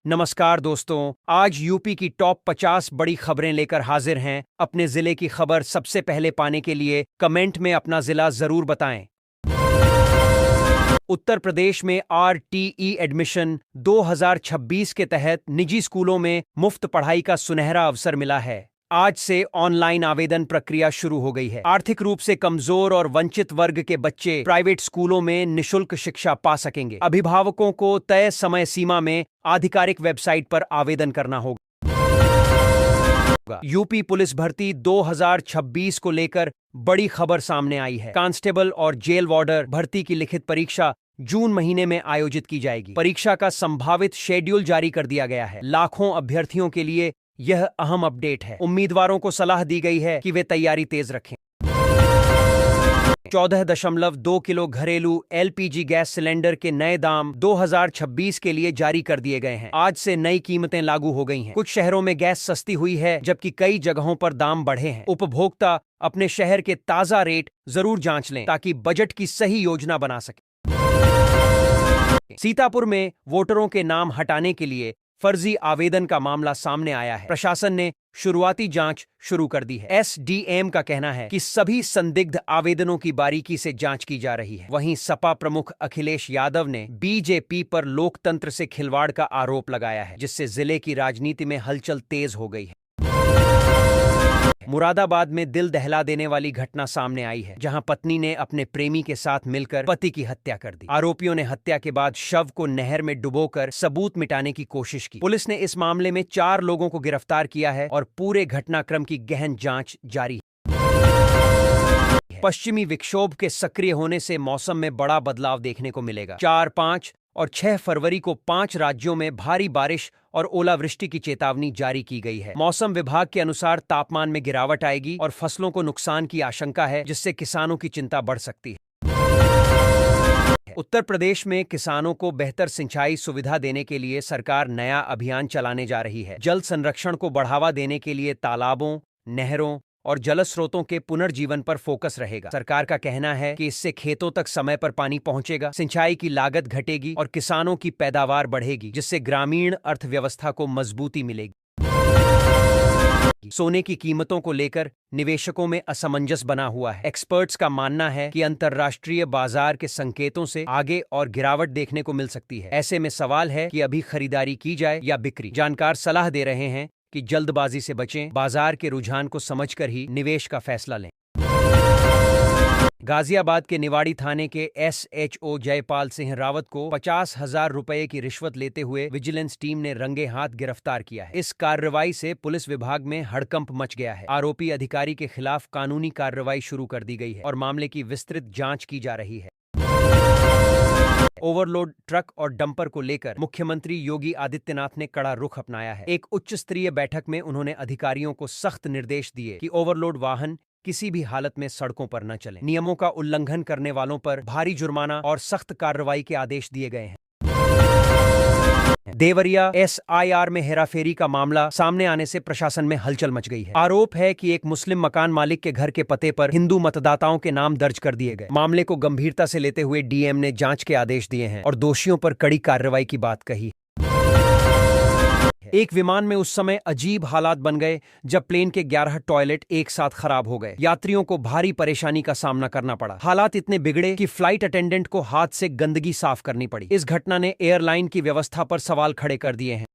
नमस्कार दोस्तों, आज यूपी की टॉप 50 बड़ी खबरें लेकर हाजिर हैं। अपने जिले की खबर सबसे पहले पाने के लिए कमेंट में अपना जिला जरूर बताएं। उत्तर प्रदेश में RTE एडमिशन 2026 के तहत निजी स्कूलों में मुफ्त पढ़ाई का सुनहरा अवसर मिला है। आज से ऑनलाइन आवेदन प्रक्रिया शुरू हो गई है। आर्थिक रूप से कमजोर और वंचित वर्ग के बच्चे प्राइवेट स्कूलों में निशुल्क शिक्षा पा सकेंगे। अभिभावकों को तय समय सीमा में आधिकारिक वेबसाइट पर आवेदन करना होगा। यूपी पुलिस भर्ती 2026 को लेकर बड़ी खबर सामने आई है। कांस्टेबल और जेल वार्डर भर्ती की लिखित परीक्षा जून महीने में आयोजित की जाएगी। परीक्षा का संभावित शेड्यूल जारी कर दिया गया है। लाखों अभ्यर्थियों के लिए यह अहम अपडेट है। उम्मीदवारों को सलाह दी गई है कि वे तैयारी तेज रखें। 14.2 किलो घरेलू LPG गैस सिलेंडर के नए दाम 2026 के लिए जारी कर दिए गए हैं। आज से नई कीमतें लागू हो गई हैं। कुछ शहरों में गैस सस्ती हुई है, जबकि कई जगहों पर दाम बढ़े हैं। उपभोक्ता अपने शहर के ताजा रेट जरूर जांच लें ताकि बजट की सही योजना बना सके। सीतापुर में वोटरों के नाम हटाने के लिए फर्जी आवेदन का मामला सामने आया है। प्रशासन ने शुरुआती जांच शुरू कर दी है। SDM का कहना है कि सभी संदिग्ध आवेदनों की बारीकी से जांच की जा रही है। वहीं सपा प्रमुख अखिलेश यादव ने BJP पर लोकतंत्र से खिलवाड़ का आरोप लगाया है, जिससे जिले की राजनीति में हलचल तेज हो गई है। मुरादाबाद में दिल दहला देने वाली घटना सामने आई है, जहां पत्नी ने अपने प्रेमी के साथ मिलकर पति की हत्या कर दी। आरोपियों ने हत्या के बाद शव को नहर में डुबोकर सबूत मिटाने की कोशिश की। पुलिस ने इस मामले में 4 लोगों को गिरफ्तार किया है और पूरे घटनाक्रम की गहन जांच जारी है। पश्चिमी विक्षोभ के सक्रिय होने से मौसम में बड़ा बदलाव देखने को मिलेगा। 4, 5 और 6 फरवरी को 5 राज्यों में भारी बारिश और ओलावृष्टि की चेतावनी जारी की गई है। मौसम विभाग के अनुसार तापमान में गिरावट आएगी और फसलों को नुकसान की आशंका है, जिससे किसानों की चिंता बढ़ सकती है। उत्तर प्रदेश में किसानों को बेहतर सिंचाई सुविधा देने के लिए सरकार नया अभियान चलाने जा रही है। जल संरक्षण को बढ़ावा देने के लिए तालाबों, नहरों और जलस्रोतों के पुनर्जीवन पर फोकस रहेगा। सरकार का कहना है कि इससे खेतों तक समय पर पानी पहुंचेगा, सिंचाई की लागत घटेगी और किसानों की पैदावार बढ़ेगी, जिससे ग्रामीण अर्थव्यवस्था को मजबूती मिलेगी। सोने की कीमतों को लेकर निवेशकों में असमंजस बना हुआ है। एक्सपर्ट्स का मानना है कि अंतर्राष्ट्रीय बाजार के संकेतों से आगे और गिरावट देखने को मिल सकती है। ऐसे में सवाल है कि अभी खरीदारी की जाए या बिक्री। जानकार सलाह दे रहे हैं कि जल्दबाजी से बचें, बाजार के रुझान को समझकर ही निवेश का फैसला लें। गाजियाबाद के निवाड़ी थाने के SHO जयपाल सिंह रावत को 50,000 रुपए की रिश्वत लेते हुए विजिलेंस टीम ने रंगे हाथ गिरफ्तार किया है। इस कार्रवाई से पुलिस विभाग में हड़कंप मच गया है। आरोपी अधिकारी के खिलाफ कानूनी कार्रवाई शुरू कर दी गई है और मामले की विस्तृत जांच की जा रही है। ओवरलोड ट्रक और डंपर को लेकर मुख्यमंत्री योगी आदित्यनाथ ने कड़ा रुख अपनाया है। एक उच्च स्तरीय बैठक में उन्होंने अधिकारियों को सख्त निर्देश दिए कि ओवरलोड वाहन किसी भी हालत में सड़कों पर न चलें। नियमों का उल्लंघन करने वालों पर भारी जुर्माना और सख्त कार्रवाई के आदेश दिए गए हैं। देवरिया SIR में हेराफेरी का मामला सामने आने से प्रशासन में हलचल मच गई है। आरोप है कि एक मुस्लिम मकान मालिक के घर के पते पर हिंदू मतदाताओं के नाम दर्ज कर दिए गए। मामले को गंभीरता से लेते हुए DM ने जांच के आदेश दिए हैं और दोषियों पर कड़ी कार्रवाई की बात कही। एक विमान में उस समय अजीब हालात बन गए जब प्लेन के 11 टॉयलेट एक साथ खराब हो गए। यात्रियों को भारी परेशानी का सामना करना पड़ा। हालात इतने बिगड़े कि फ्लाइट अटेंडेंट को हाथ से गंदगी साफ करनी पड़ी। इस घटना ने एयरलाइन की व्यवस्था पर सवाल खड़े कर दिए हैं।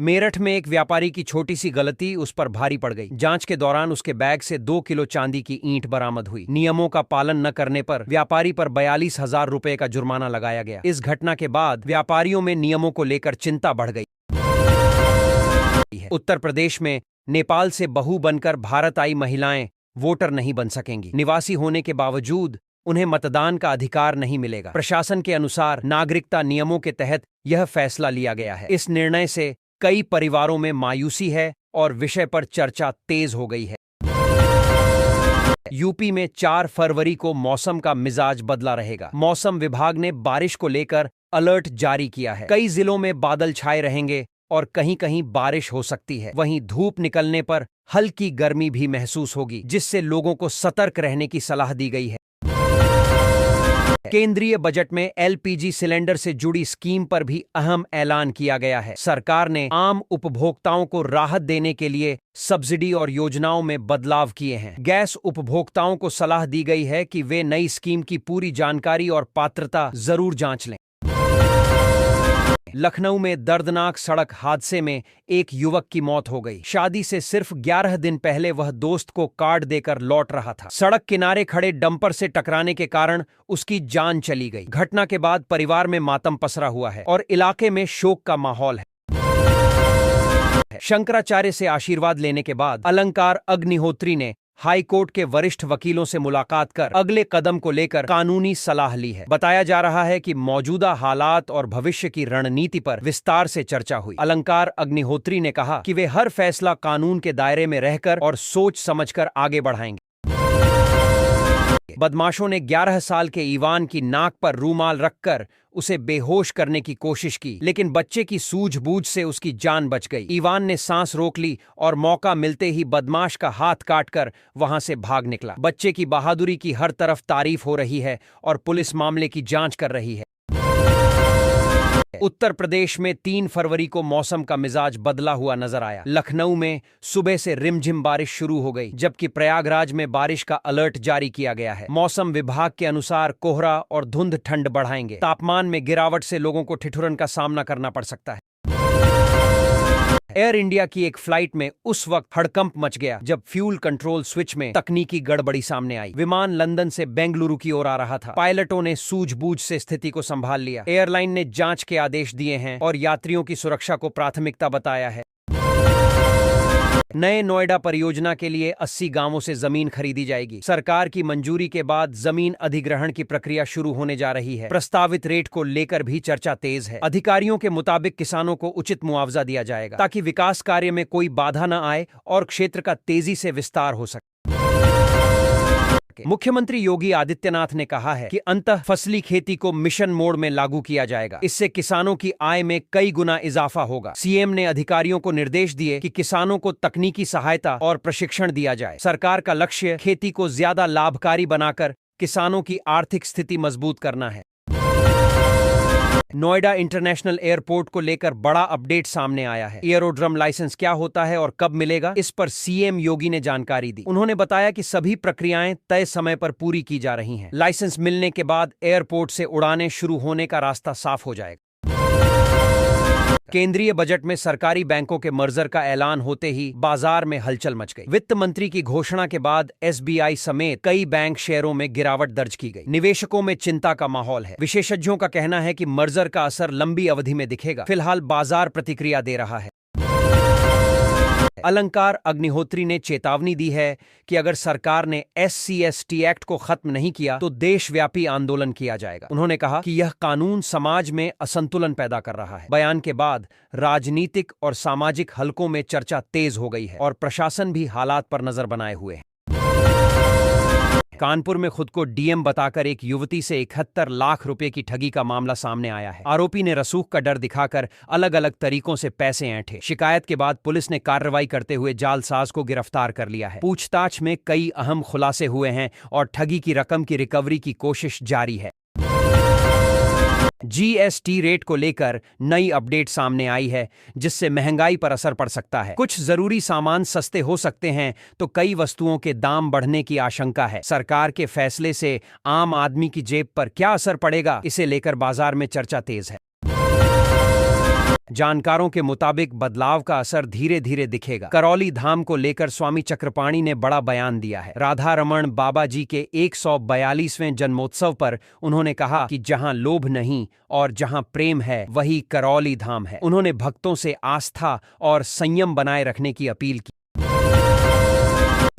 मेरठ में एक व्यापारी की छोटी सी गलती उस पर भारी पड़ गई। जांच के दौरान उसके बैग से 2 किलो चांदी की ईंट बरामद हुई। नियमों का पालन न करने पर व्यापारी पर 42,000 रुपए का जुर्माना लगाया गया। इस घटना के बाद व्यापारियों में नियमों को लेकर चिंता बढ़ गई। उत्तर प्रदेश में नेपाल से बहू बनकर भारत आई महिलाएं वोटर नहीं बन सकेंगी। निवासी होने के बावजूद उन्हें मतदान का अधिकार नहीं मिलेगा। प्रशासन के अनुसार नागरिकता नियमों के तहत यह फैसला लिया गया है। इस निर्णय से कई परिवारों में मायूसी है और विषय पर चर्चा तेज हो गई है। यूपी में 4 फरवरी को मौसम का मिजाज बदला रहेगा। मौसम विभाग ने बारिश को लेकर अलर्ट जारी किया है। कई जिलों में बादल छाए रहेंगे और कहीं कहीं बारिश हो सकती है। वहीं धूप निकलने पर हल्की गर्मी भी महसूस होगी, जिससे लोगों को सतर्क रहने की सलाह दी गई है। केंद्रीय बजट में एलपीजी सिलेंडर से जुड़ी स्कीम पर भी अहम ऐलान किया गया है। सरकार ने आम उपभोक्ताओं को राहत देने के लिए सब्सिडी और योजनाओं में बदलाव किए हैं। गैस उपभोक्ताओं को सलाह दी गई है कि वे नई स्कीम की पूरी जानकारी और पात्रता जरूर जांच लें। लखनऊ में दर्दनाक सड़क हादसे में एक युवक की मौत हो गई। शादी से सिर्फ 11 दिन पहले वह दोस्त को कार्ड देकर लौट रहा था। सड़क किनारे खड़े डंपर से टकराने के कारण उसकी जान चली गई। घटना के बाद परिवार में मातम पसरा हुआ है और इलाके में शोक का माहौल है। शंकराचार्य से आशीर्वाद लेने के बाद अलंकार अग्निहोत्री ने हाई कोर्ट के वरिष्ठ वकीलों से मुलाकात कर अगले कदम को लेकर कानूनी सलाह ली है। बताया जा रहा है कि मौजूदा हालात और भविष्य की रणनीति पर विस्तार से चर्चा हुई। अलंकार अग्निहोत्री ने कहा कि वे हर फैसला कानून के दायरे में रहकर और सोच समझकर आगे बढ़ाएंगे। बदमाशों ने 11 साल के ईवान की नाक पर रूमाल रखकर उसे बेहोश करने की कोशिश की, लेकिन बच्चे की सूझबूझ से उसकी जान बच गई। ईवान ने सांस रोक ली और मौका मिलते ही बदमाश का हाथ काटकर वहां से भाग निकला। बच्चे की बहादुरी की हर तरफ तारीफ हो रही है और पुलिस मामले की जांच कर रही है। उत्तर प्रदेश में 3 फरवरी को मौसम का मिजाज बदला हुआ नजर आया। लखनऊ में सुबह से रिमझिम बारिश शुरू हो गई, जबकि प्रयागराज में बारिश का अलर्ट जारी किया गया है। मौसम विभाग के अनुसार कोहरा और धुंध ठंड बढ़ाएंगे। तापमान में गिरावट से लोगों को ठिठुरन का सामना करना पड़ सकता है। एयर इंडिया की एक फ्लाइट में उस वक्त हड़कंप मच गया जब फ्यूल कंट्रोल स्विच में तकनीकी गड़बड़ी सामने आई। विमान लंदन से बेंगलुरु की ओर आ रहा था। पायलटों ने सूझबूझ से स्थिति को संभाल लिया। एयरलाइन ने जांच के आदेश दिए हैं और यात्रियों की सुरक्षा को प्राथमिकता बताया है। नए नोएडा परियोजना के लिए 80 गांवों से जमीन खरीदी जाएगी। सरकार की मंजूरी के बाद जमीन अधिग्रहण की प्रक्रिया शुरू होने जा रही है। प्रस्तावित रेट को लेकर भी चर्चा तेज है। अधिकारियों के मुताबिक किसानों को उचित मुआवजा दिया जाएगा ताकि विकास कार्य में कोई बाधा न आए और क्षेत्र का तेजी से विस्तार हो सके। मुख्यमंत्री योगी आदित्यनाथ ने कहा है कि अंतः फसली खेती को मिशन मोड में लागू किया जाएगा। इससे किसानों की आय में कई गुना इजाफा होगा। सीएम ने अधिकारियों को निर्देश दिए कि किसानों को तकनीकी सहायता और प्रशिक्षण दिया जाए। सरकार का लक्ष्य खेती को ज्यादा लाभकारी बनाकर किसानों की आर्थिक स्थिति मजबूत करना है। नोएडा इंटरनेशनल एयरपोर्ट को लेकर बड़ा अपडेट सामने आया है। एयरोड्रम लाइसेंस क्या होता है और कब मिलेगा, इस पर सीएम योगी ने जानकारी दी। उन्होंने बताया कि सभी प्रक्रियाएं तय समय पर पूरी की जा रही हैं। लाइसेंस मिलने के बाद एयरपोर्ट से उड़ानें शुरू होने का रास्ता साफ हो जाएगा। केंद्रीय बजट में सरकारी बैंकों के मर्जर का ऐलान होते ही बाजार में हलचल मच गई। वित्त मंत्री की घोषणा के बाद एसबीआई समेत कई बैंक शेयरों में गिरावट दर्ज की गई। निवेशकों में चिंता का माहौल है। विशेषज्ञों का कहना है कि मर्जर का असर लंबी अवधि में दिखेगा। फिलहाल बाजार प्रतिक्रिया दे रहा है। अलंकार अग्निहोत्री ने चेतावनी दी है कि अगर सरकार ने SC/ST एक्ट को खत्म नहीं किया तो देशव्यापी आंदोलन किया जाएगा। उन्होंने कहा कि यह कानून समाज में असंतुलन पैदा कर रहा है। बयान के बाद राजनीतिक और सामाजिक हलकों में चर्चा तेज हो गई है और प्रशासन भी हालात पर नजर बनाए हुए है। कानपुर में खुद को डीएम बताकर एक युवती से 71 लाख रुपए की ठगी का मामला सामने आया है। आरोपी ने रसूख का डर दिखाकर अलग अलग तरीकों से पैसे ऐंठे। शिकायत के बाद पुलिस ने कार्रवाई करते हुए जालसाज को गिरफ्तार कर लिया है। पूछताछ में कई अहम खुलासे हुए हैं और ठगी की रकम की रिकवरी की कोशिश जारी है। जीएसटी रेट को लेकर नई अपडेट सामने आई है, जिससे महंगाई पर असर पड़ सकता है। कुछ जरूरी सामान सस्ते हो सकते हैं तो कई वस्तुओं के दाम बढ़ने की आशंका है। सरकार के फैसले से आम आदमी की जेब पर क्या असर पड़ेगा, इसे लेकर बाजार में चर्चा तेज है। जानकारों के मुताबिक बदलाव का असर धीरे धीरे दिखेगा। करौली धाम को लेकर स्वामी चक्रपाणी ने बड़ा बयान दिया है। राधा रमण बाबा जी के 142वें जन्मोत्सव पर उन्होंने कहा कि जहां लोभ नहीं और जहां प्रेम है वही करौली धाम है। उन्होंने भक्तों से आस्था और संयम बनाए रखने की अपील की।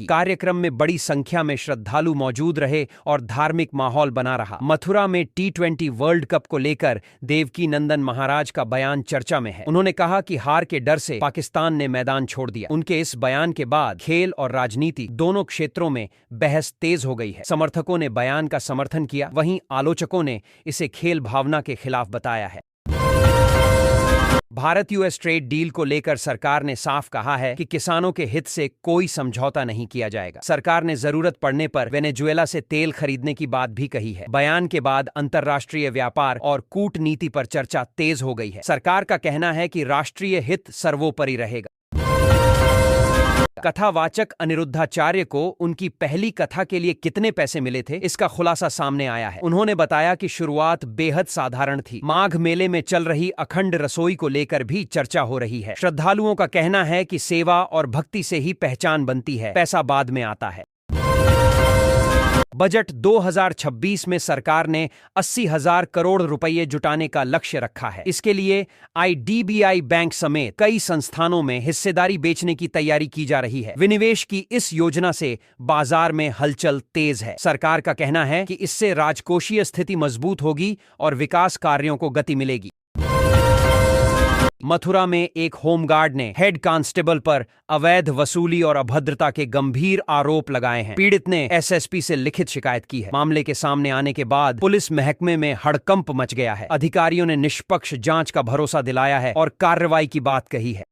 कार्यक्रम में बड़ी संख्या में श्रद्धालु मौजूद रहे और धार्मिक माहौल बना रहा। मथुरा में T20 वर्ल्ड कप को लेकर देवकी नंदन महाराज का बयान चर्चा में है। उन्होंने कहा कि हार के डर से पाकिस्तान ने मैदान छोड़ दिया। उनके इस बयान के बाद खेल और राजनीति दोनों क्षेत्रों में बहस तेज हो गई है। समर्थकों ने बयान का समर्थन किया, वहीं आलोचकों ने इसे खेल भावना के खिलाफ बताया है। भारत यूएस ट्रेड डील को लेकर सरकार ने साफ कहा है कि किसानों के हित से कोई समझौता नहीं किया जाएगा। सरकार ने जरूरत पड़ने पर वेनेजुएला से तेल खरीदने की बात भी कही है। बयान के बाद अंतर्राष्ट्रीय व्यापार और कूटनीति पर चर्चा तेज हो गई है। सरकार का कहना है कि राष्ट्रीय हित सर्वोपरि रहेगा। कथावाचक अनिरुद्धाचार्य को उनकी पहली कथा के लिए कितने पैसे मिले थे, इसका खुलासा सामने आया है। उन्होंने बताया कि शुरुआत बेहद साधारण थी। माघ मेले में चल रही अखंड रसोई को लेकर भी चर्चा हो रही है। श्रद्धालुओं का कहना है कि सेवा और भक्ति से ही पहचान बनती है, पैसा बाद में आता है। बजट 2026 में सरकार ने 80,000 करोड़ रुपए जुटाने का लक्ष्य रखा है। इसके लिए आईडीबीआई बैंक समेत कई संस्थानों में हिस्सेदारी बेचने की तैयारी की जा रही है। विनिवेश की इस योजना से बाजार में हलचल तेज है। सरकार का कहना है कि इससे राजकोषीय स्थिति मजबूत होगी और विकास कार्यों को गति मिलेगी। मथुरा में एक होमगार्ड ने हेड कांस्टेबल पर अवैध वसूली और अभद्रता के गंभीर आरोप लगाए हैं। पीड़ित ने एसएसपी से लिखित शिकायत की है। मामले के सामने आने के बाद पुलिस महकमे में हड़कंप मच गया है। अधिकारियों ने निष्पक्ष जांच का भरोसा दिलाया है और कार्रवाई की बात कही है।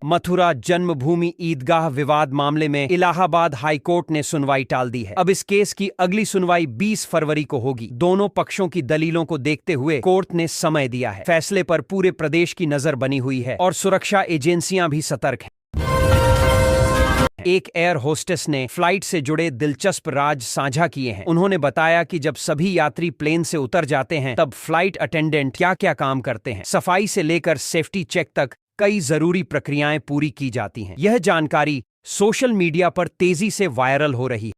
मथुरा जन्मभूमि ईदगाह विवाद मामले में इलाहाबाद हाईकोर्ट ने सुनवाई टाल दी है। अब इस केस की अगली सुनवाई 20 फरवरी को होगी। दोनों पक्षों की दलीलों को देखते हुए कोर्ट ने समय दिया है। फैसले पर पूरे प्रदेश की नजर बनी हुई है और सुरक्षा एजेंसियां भी सतर्क हैं। एक एयर होस्टेस ने फ्लाइट से जुड़े दिलचस्प राज साझा किए हैं। उन्होंने बताया कि जब सभी यात्री प्लेन से उतर जाते हैं तब फ्लाइट अटेंडेंट क्या क्या काम करते हैं। सफाई से लेकर सेफ्टी चेक तक कई जरूरी प्रक्रियाएं पूरी की जाती हैं। यह जानकारी सोशल मीडिया पर तेजी से वायरल हो रही है।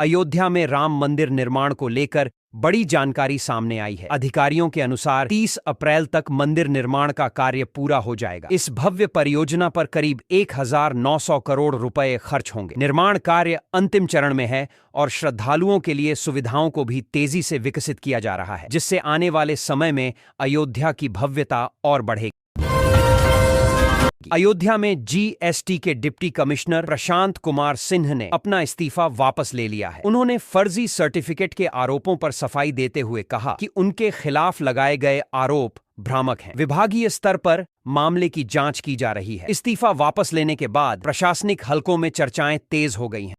अयोध्या में राम मंदिर निर्माण को लेकर बड़ी जानकारी सामने आई है। अधिकारियों के अनुसार 30 अप्रैल तक मंदिर निर्माण का कार्य पूरा हो जाएगा। इस भव्य परियोजना पर करीब 1900 करोड़ रुपए खर्च होंगे। निर्माण कार्य अंतिम चरण में है और श्रद्धालुओं के लिए सुविधाओं को भी तेजी से विकसित किया जा रहा है, जिससे आने वाले समय में अयोध्या की भव्यता और बढ़ेगी। अयोध्या में जीएसटी के डिप्टी कमिश्नर प्रशांत कुमार सिंह ने अपना इस्तीफा वापस ले लिया है। उन्होंने फर्जी सर्टिफिकेट के आरोपों पर सफाई देते हुए कहा कि उनके खिलाफ लगाए गए आरोप भ्रामक हैं। विभागीय स्तर पर मामले की जांच की जा रही है। इस्तीफा वापस लेने के बाद प्रशासनिक हलकों में चर्चाएं तेज हो गई हैं।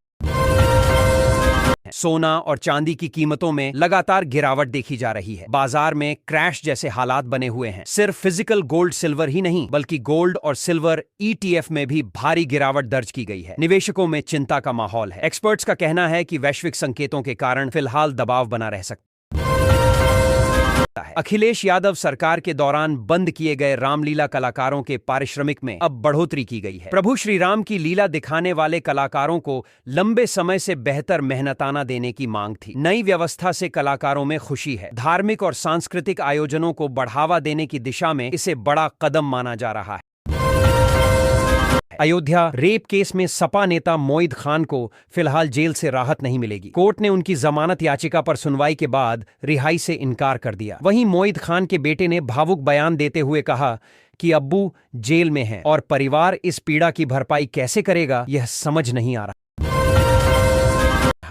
सोना और चांदी की कीमतों में लगातार गिरावट देखी जा रही है। बाजार में क्रैश जैसे हालात बने हुए हैं। सिर्फ फिजिकल गोल्ड सिल्वर ही नहीं बल्कि गोल्ड और सिल्वर ईटीएफ में भी भारी गिरावट दर्ज की गई है। निवेशकों में चिंता का माहौल है। एक्सपर्ट्स का कहना है कि वैश्विक संकेतों के कारण फिलहाल दबाव बना रह सकता है। अखिलेश यादव सरकार के दौरान बंद किए गए रामलीला कलाकारों के पारिश्रमिक में अब बढ़ोतरी की गई है। प्रभु श्री राम की लीला दिखाने वाले कलाकारों को लंबे समय से बेहतर मेहनताना देने की मांग थी। नई व्यवस्था से कलाकारों में खुशी है। धार्मिक और सांस्कृतिक आयोजनों को बढ़ावा देने की दिशा में इसे बड़ा कदम माना जा रहा है। अयोध्या रेप केस में सपा नेता मोईद खान को फिलहाल जेल से राहत नहीं मिलेगी। कोर्ट ने उनकी जमानत याचिका पर सुनवाई के बाद रिहाई से इनकार कर दिया। वहीं मोईद खान के बेटे ने भावुक बयान देते हुए कहा कि अब्बू जेल में हैं और परिवार इस पीड़ा की भरपाई कैसे करेगा, यह समझ नहीं आ रहा।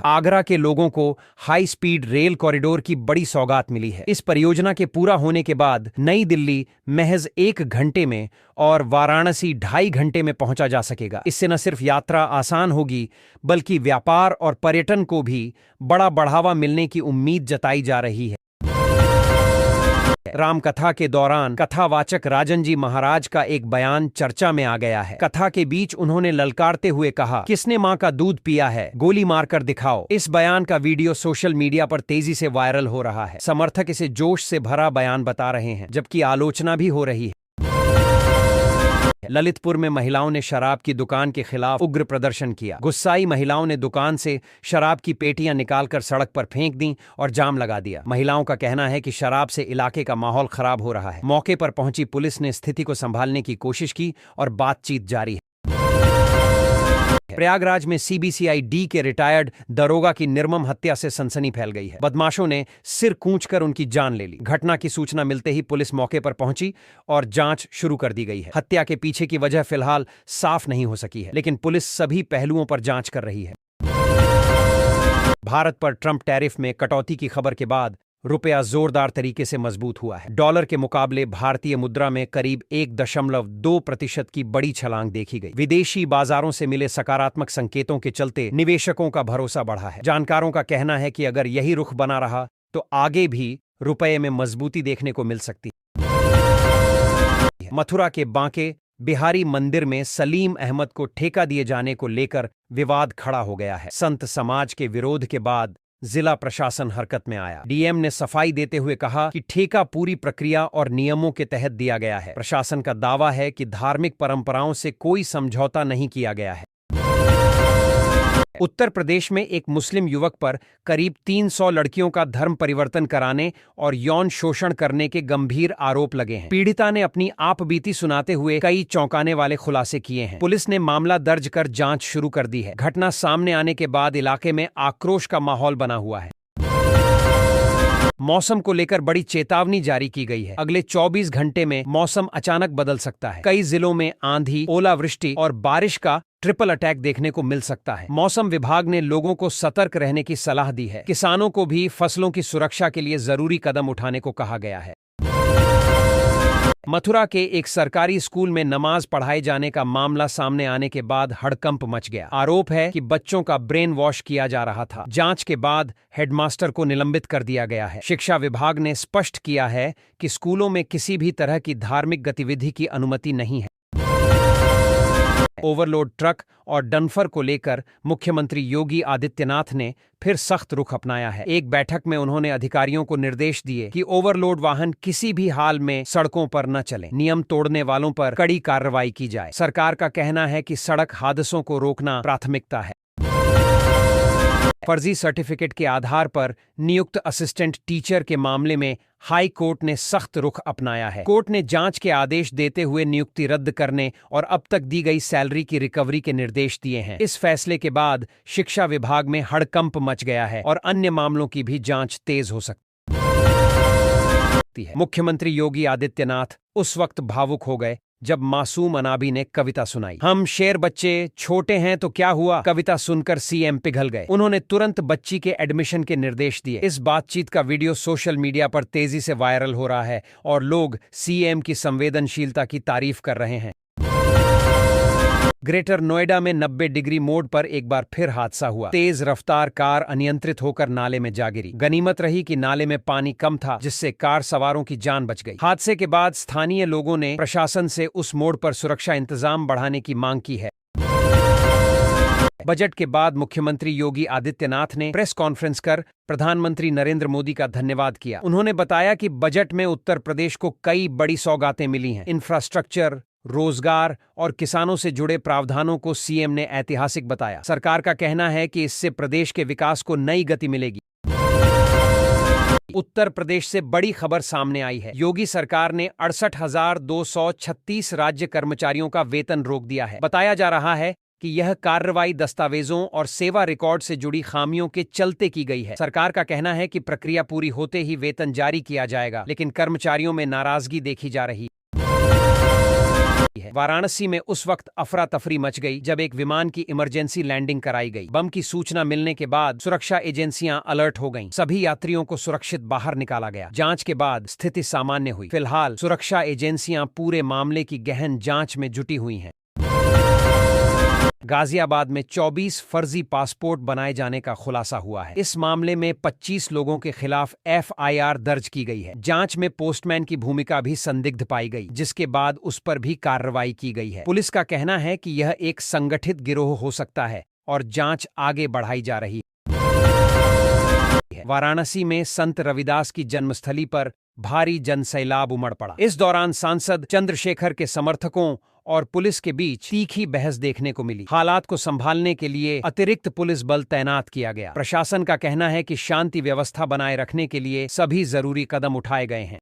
आगरा के लोगों को हाई स्पीड रेल कॉरिडोर की बड़ी सौगात मिली है। इस परियोजना के पूरा होने के बाद नई दिल्ली महज 1 घंटे में और वाराणसी 2.5 घंटे में पहुंचा जा सकेगा। इससे न सिर्फ यात्रा आसान होगी बल्कि व्यापार और पर्यटन को भी बड़ा बढ़ावा मिलने की उम्मीद जताई जा रही है। रामकथा के दौरान कथावाचक राजन जी महाराज का एक बयान चर्चा में आ गया है। कथा के बीच उन्होंने ललकारते हुए कहा, किसने मां का दूध पिया है, गोली मारकर दिखाओ। इस बयान का वीडियो सोशल मीडिया पर तेजी से वायरल हो रहा है। समर्थक इसे जोश से भरा बयान बता रहे हैं जबकि आलोचना भी हो रही है। ललितपुर में महिलाओं ने शराब की दुकान के खिलाफ उग्र प्रदर्शन किया। गुस्साई महिलाओं ने दुकान से शराब की पेटियां निकालकर सड़क पर फेंक दी और जाम लगा दिया। महिलाओं का कहना है कि शराब से इलाके का माहौल खराब हो रहा है। मौके पर पहुंची पुलिस ने स्थिति को संभालने की कोशिश की और बातचीत जारी है। प्रयागराज में सीबीसीआई डी के रिटायर्ड दरोगा की निर्मम हत्या से सनसनी फैल गई है। बदमाशों ने सिर कूंचकर उनकी जान ले ली। घटना की सूचना मिलते ही पुलिस मौके पर पहुंची और जांच शुरू कर दी गई है। हत्या के पीछे की वजह फिलहाल साफ नहीं हो सकी है, लेकिन पुलिस सभी पहलुओं पर जांच कर रही है। भारत पर ट्रंप टैरिफ में कटौती की खबर के बाद रुपया जोरदार तरीके से मजबूत हुआ है। डॉलर के मुकाबले भारतीय मुद्रा में करीब 1.2% की बड़ी छलांग देखी गई। विदेशी बाजारों से मिले सकारात्मक संकेतों के चलते निवेशकों का भरोसा बढ़ा है। जानकारों का कहना है कि अगर यही रुख बना रहा तो आगे भी रुपये में मजबूती देखने को मिल सकती है। मथुरा के बांके बिहारी मंदिर में सलीम अहमद को ठेका दिए जाने को लेकर विवाद खड़ा हो गया है। संत समाज के विरोध के बाद जिला प्रशासन हरकत में आया। डीएम ने सफाई देते हुए कहा कि ठेका पूरी प्रक्रिया और नियमों के तहत दिया गया है। प्रशासन का दावा है कि धार्मिक परंपराओं से कोई समझौता नहीं किया गया है। उत्तर प्रदेश में एक मुस्लिम युवक पर करीब 300 लड़कियों का धर्म परिवर्तन कराने और यौन शोषण करने के गंभीर आरोप लगे हैं। पीड़िता ने अपनी आपबीती सुनाते हुए कई चौंकाने वाले खुलासे किए हैं। पुलिस ने मामला दर्ज कर जांच शुरू कर दी है। घटना सामने आने के बाद इलाके में आक्रोश का माहौल बना हुआ है। मौसम को लेकर बड़ी चेतावनी जारी की गई है। अगले 24 घंटे में मौसम अचानक बदल सकता है। कई जिलों में आंधी, ओलावृष्टि और बारिश का ट्रिपल अटैक देखने को मिल सकता है। मौसम विभाग ने लोगों को सतर्क रहने की सलाह दी है। किसानों को भी फसलों की सुरक्षा के लिए जरूरी कदम उठाने को कहा गया है। मथुरा के एक सरकारी स्कूल में नमाज पढ़ाए जाने का मामला सामने आने के बाद हड़कंप मच गया। आरोप है कि बच्चों का ब्रेन वॉश किया जा रहा था। जांच के बाद हेडमास्टर को निलंबित कर दिया गया है। शिक्षा विभाग ने स्पष्ट किया है कि स्कूलों में किसी भी तरह की धार्मिक गतिविधि की अनुमति नहीं है। ओवरलोड ट्रक और डंफर को लेकर मुख्यमंत्री योगी आदित्यनाथ ने फिर सख्त रुख अपनाया है। एक बैठक में उन्होंने अधिकारियों को निर्देश दिए कि ओवरलोड वाहन किसी भी हाल में सड़कों पर न चलें। नियम तोड़ने वालों पर कड़ी कार्रवाई की जाए। सरकार का कहना है कि सड़क हादसों को रोकना प्राथमिकता है। फर्जी सर्टिफिकेट के आधार पर नियुक्त असिस्टेंट टीचर के मामले में हाई कोर्ट ने सख्त रुख अपनाया है। कोर्ट ने जांच के आदेश देते हुए नियुक्ति रद्द करने और अब तक दी गई सैलरी की रिकवरी के निर्देश दिए हैं। इस फैसले के बाद शिक्षा विभाग में हड़कंप मच गया है और अन्य मामलों की भी जांच तेज हो सकती है। मुख्यमंत्री योगी आदित्यनाथ उस वक्त भावुक हो गए जब मासूम अनाबी ने कविता सुनाई। हम शेर बच्चे छोटे हैं तो क्या हुआ, कविता सुनकर सीएम पिघल गए। उन्होंने तुरंत बच्ची के एडमिशन के निर्देश दिए। इस बातचीत का वीडियो सोशल मीडिया पर तेजी से वायरल हो रहा है और लोग सीएम की संवेदनशीलता की तारीफ कर रहे हैं। ग्रेटर नोएडा में 90 डिग्री मोड़ पर एक बार फिर हादसा हुआ। तेज रफ्तार कार अनियंत्रित होकर नाले में जा गिरी। गनीमत रही कि नाले में पानी कम था, जिससे कार सवारों की जान बच गई। हादसे के बाद स्थानीय लोगों ने प्रशासन से उस मोड़ पर सुरक्षा इंतजाम बढ़ाने की मांग की है। बजट के बाद मुख्यमंत्री योगी आदित्यनाथ ने प्रेस कॉन्फ्रेंस कर प्रधानमंत्री नरेंद्र मोदी का धन्यवाद किया। उन्होंने बताया कि बजट में उत्तर प्रदेश को कई बड़ी सौगातें मिली हैं। इंफ्रास्ट्रक्चर, रोजगार और किसानों से जुड़े प्रावधानों को सीएम ने ऐतिहासिक बताया। सरकार का कहना है कि इससे प्रदेश के विकास को नई गति मिलेगी। उत्तर प्रदेश से बड़ी खबर सामने आई है। योगी सरकार ने 68,236 राज्य कर्मचारियों का वेतन रोक दिया है। बताया जा रहा है कि यह कार्रवाई दस्तावेजों और सेवा रिकॉर्ड से जुड़ी खामियों के चलते की गई है। सरकार का कहना है कि प्रक्रिया पूरी होते ही वेतन जारी किया जाएगा, लेकिन कर्मचारियों में नाराजगी देखी जा रही है। वाराणसी में उस वक्त अफरा तफरी मच गई जब एक विमान की इमरजेंसी लैंडिंग कराई गई। बम की सूचना मिलने के बाद सुरक्षा एजेंसियां अलर्ट हो गईं। सभी यात्रियों को सुरक्षित बाहर निकाला गया। जांच के बाद स्थिति सामान्य हुई। फिलहाल सुरक्षा एजेंसियां पूरे मामले की गहन जांच में जुटी हुई हैं। गाजियाबाद में 24 फर्जी पासपोर्ट बनाए जाने का खुलासा हुआ है। इस मामले में 25 लोगों के खिलाफ एफआईआर दर्ज की गई है। जांच में पोस्टमैन की भूमिका भी संदिग्ध पाई गई, जिसके बाद उस पर भी कार्रवाई की गई है। पुलिस का कहना है कि यह एक संगठित गिरोह हो सकता है और जांच आगे बढ़ाई जा रही है। वाराणसी में संत रविदास की जन्मस्थली पर भारी जनसैलाब उमड़ पड़ा। इस दौरान सांसद चंद्रशेखर के समर्थकों और पुलिस के बीच तीखी बहस देखने को मिली। हालात को संभालने के लिए अतिरिक्त पुलिस बल तैनात किया गया। प्रशासन का कहना है कि शांति व्यवस्था बनाए रखने के लिए सभी जरूरी कदम उठाए गए हैं।